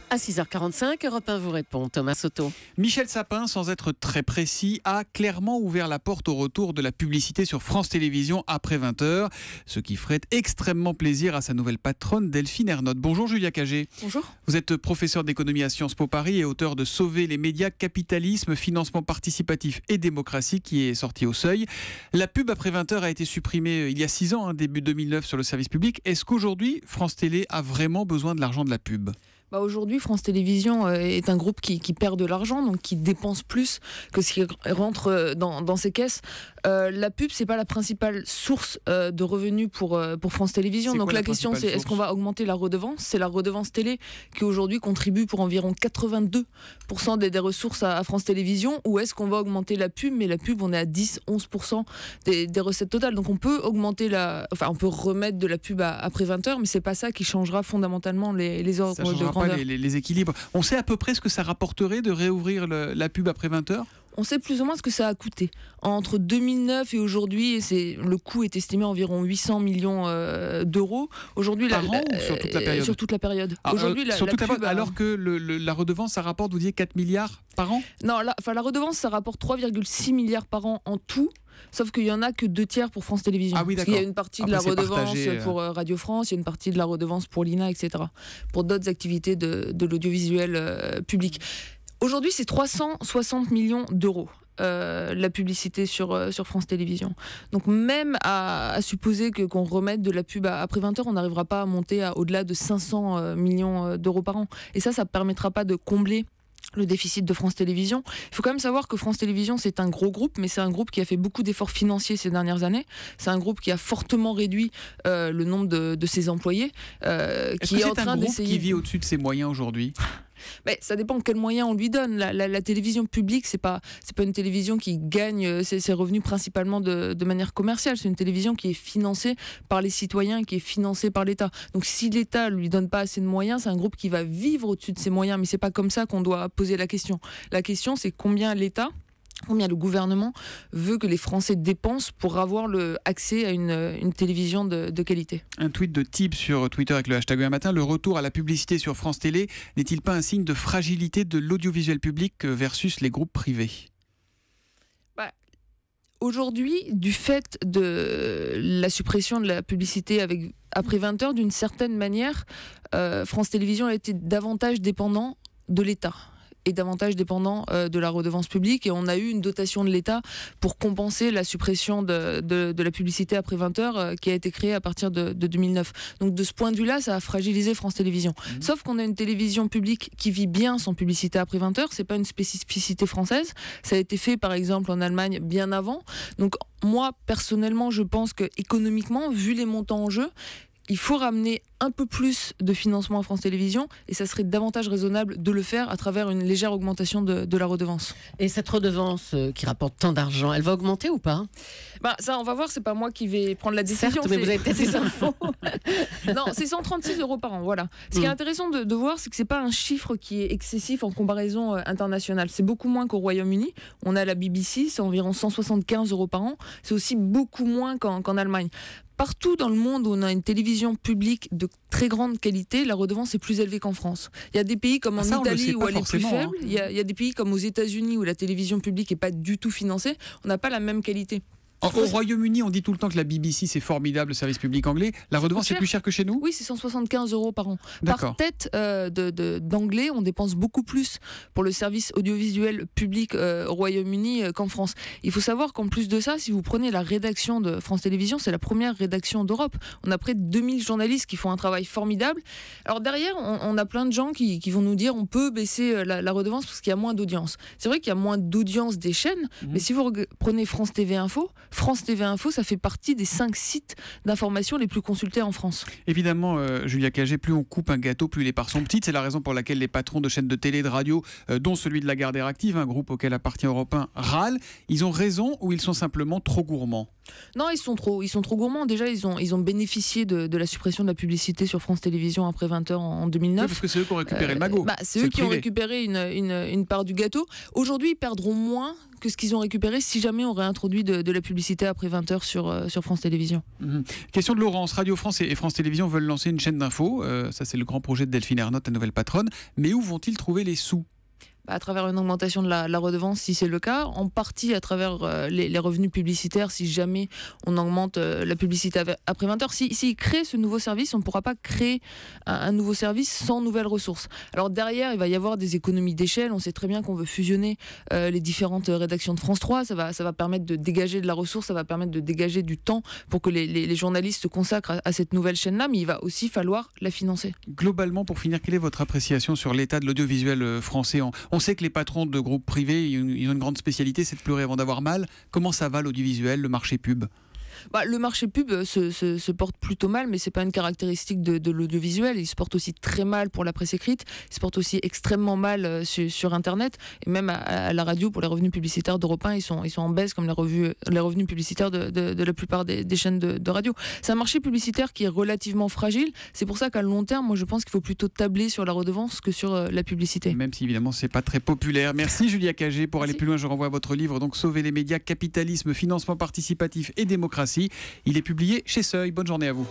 À 6h45, Europe 1 vous répond, Thomas Soto. Michel Sapin, sans être très précis, a clairement ouvert la porte au retour de la publicité sur France Télévisions après 20h, ce qui ferait extrêmement plaisir à sa nouvelle patronne Delphine Ernotte. Bonjour Julia Cagé. Bonjour. Vous êtes professeur d'économie à Sciences Po Paris et auteur de Sauver les médias, capitalisme, financement participatif et démocratie, qui est sorti au Seuil. La pub après 20h a été supprimée il y a 6 ans, début 2009, sur le service public. Est-ce qu'aujourd'hui, France Télé a vraiment besoin de l'argent de la pub ? Aujourd'hui, France Télévisions est un groupe qui perd de l'argent, donc qui dépense plus que ce qui rentre dans ses caisses. La pub, c'est pas la principale source de revenus pour France Télévisions. Donc la question, c'est est-ce qu'on va augmenter la redevance ? C'est la redevance télé qui aujourd'hui contribue pour environ 82% des ressources à France Télévisions, ou est-ce qu'on va augmenter la pub ? Mais la pub, on est à 10-11% des recettes totales. Donc on peut augmenter on peut remettre de la pub après 20h, mais c'est pas ça qui changera fondamentalement les ordres de grandeur. Pas les équilibres. On sait à peu près ce que ça rapporterait de réouvrir la pub après 20h ? On sait plus ou moins ce que ça a coûté. Entre 2009 et aujourd'hui, le coût est estimé à environ 800 millions d'euros. Aujourd'hui, par an ou sur toute la période ? Sur toute la période. Aujourd'hui, alors que la redevance, ça rapporte, vous disiez, 4 milliards par an ? Non, la redevance, ça rapporte 3,6 milliards par an en tout. Sauf qu'il n'y en a que 2/3 pour France Télévisions. Ah oui, parce qu'il y a une partie de la redevance pour Radio France, il y a une partie de la redevance pour l'INA, etc. Pour d'autres activités de l'audiovisuel public. Aujourd'hui, c'est 360 millions d'euros. La publicité sur France Télévisions. Donc même à supposer qu'on remette de la pub après 20h, on n'arrivera pas à monter au-delà de 500 millions d'euros par an. Et ça ne permettra pas de combler le déficit de France Télévisions. Il faut quand même savoir que France Télévisions, c'est un gros groupe, mais c'est un groupe qui a fait beaucoup d'efforts financiers ces dernières années. C'est un groupe qui a fortement réduit le nombre de ses employés. Est-ce que c'est un groupe qui vit au-dessus de ses moyens aujourd'hui ? Mais ça dépend quels moyens on lui donne. La télévision publique, c'est pas une télévision qui gagne ses revenus principalement de manière commerciale. C'est une télévision qui est financée par les citoyens, qui est financée par l'État. Donc si l'État lui donne pas assez de moyens, c'est un groupe qui va vivre au-dessus de ses moyens. Mais c'est pas comme ça qu'on doit poser la question. La question, c'est combien le gouvernement veut que les Français dépensent pour avoir accès à une télévision de qualité. Un tweet de Tib sur Twitter avec le hashtag un matin. Le retour à la publicité sur France Télé n'est-il pas un signe de fragilité de l'audiovisuel public versus les groupes privés ? Aujourd'hui, du fait de la suppression de la publicité après 20h, d'une certaine manière, France Télévisions a été davantage dépendant de l'État et davantage dépendant de la redevance publique, et on a eu une dotation de l'État pour compenser la suppression de la publicité après 20h qui a été créée à partir de 2009. Donc de ce point de vue-là, ça a fragilisé France Télévisions. Sauf qu'on a une télévision publique qui vit bien sans publicité après 20h, c'est pas une spécificité française, ça a été fait par exemple en Allemagne bien avant. Donc moi, personnellement, je pense que économiquement, vu les montants en jeu, il faut ramener un peu plus de financement à France Télévisions, et ça serait davantage raisonnable de le faire à travers une légère augmentation de la redevance. Et cette redevance qui rapporte tant d'argent, elle va augmenter ou pas ? Ça, on va voir, c'est pas moi qui vais prendre la décision. Certes, mais vous avez peut-être des infos. Non, c'est 136 € par an, voilà. Ce qui est intéressant de voir, c'est que c'est pas un chiffre qui est excessif en comparaison internationale. C'est beaucoup moins qu'au Royaume-Uni. On a la BBC, c'est environ 175 € par an. C'est aussi beaucoup moins qu'en Allemagne. Partout dans le monde où on a une télévision publique de très grande qualité, la redevance est plus élevée qu'en France. Il y a des pays comme en Italie où elle est plus faible. Il y a des pays comme aux États-Unis où la télévision publique n'est pas du tout financée. On n'a pas la même qualité. Au Royaume-Uni, on dit tout le temps que la BBC, c'est formidable, le service public anglais. La redevance est plus chère que chez nous ? Oui, c'est 175 € par an. D'accord. Par tête d'anglais, on dépense beaucoup plus pour le service audiovisuel public au Royaume-Uni qu'en France. Il faut savoir qu'en plus de ça, si vous prenez la rédaction de France Télévisions, c'est la première rédaction d'Europe. On a près de 2000 journalistes qui font un travail formidable. Alors derrière, on a plein de gens qui vont nous dire on peut baisser la redevance parce qu'il y a moins d'audience. C'est vrai qu'il y a moins d'audience des chaînes, mais si vous prenez France TV Info, ça fait partie des 5 sites d'information les plus consultés en France. Évidemment, Julia Cagé, plus on coupe un gâteau, plus les parts sont petites. C'est la raison pour laquelle les patrons de chaînes de télé et de radio, dont celui de Lagardère Active, un groupe auquel appartient Europe 1, râlent. Ils ont raison ou ils sont simplement trop gourmands ? Non, ils sont trop gourmands. Déjà, ils ont bénéficié de la suppression de la publicité sur France Télévisions après 20h en 2009. Oui, parce que c'est eux qui ont récupéré le magot. C'est eux qui ont récupéré une part du gâteau. Aujourd'hui, ils perdront moins que ce qu'ils ont récupéré si jamais on réintroduit de la publicité après 20h sur France Télévisions. Question de Laurence. Radio France et France Télévisions veulent lancer une chaîne d'infos. Ça, c'est le grand projet de Delphine Ernotte, la nouvelle patronne. Mais où vont-ils trouver les sous ? À travers une augmentation de la redevance, si c'est le cas, en partie à travers les revenus publicitaires, si jamais on augmente la publicité après 20h. S'ils créent ce nouveau service, on ne pourra pas créer un nouveau service sans nouvelles ressources. Alors derrière, il va y avoir des économies d'échelle. On sait très bien qu'on veut fusionner les différentes rédactions de France 3. Ça va permettre de dégager de la ressource, ça va permettre de dégager du temps pour que les journalistes se consacrent à cette nouvelle chaîne-là, mais il va aussi falloir la financer. Globalement, pour finir, quelle est votre appréciation sur l'état de l'audiovisuel français ? On sait que les patrons de groupes privés, ils ont une grande spécialité, c'est de pleurer avant d'avoir mal. Comment ça va l'audiovisuel, le marché pub ? Le marché pub se porte plutôt mal, mais c'est pas une caractéristique de l'audiovisuel. Il se porte aussi très mal pour la presse écrite, il se porte aussi extrêmement mal sur Internet, et même à la radio pour les revenus publicitaires d'Europe 1, ils sont en baisse comme les revenus publicitaires de la plupart des chaînes de radio. C'est un marché publicitaire qui est relativement fragile. C'est pour ça qu'à long terme, moi je pense qu'il faut plutôt tabler sur la redevance que sur la publicité. Même si évidemment c'est pas très populaire. Merci Julia Cagé. Pour aller plus loin, je renvoie à votre livre, donc Sauver les médias, capitalisme, financement participatif et démocratie. Il est publié chez Seuil. Bonne journée à vous.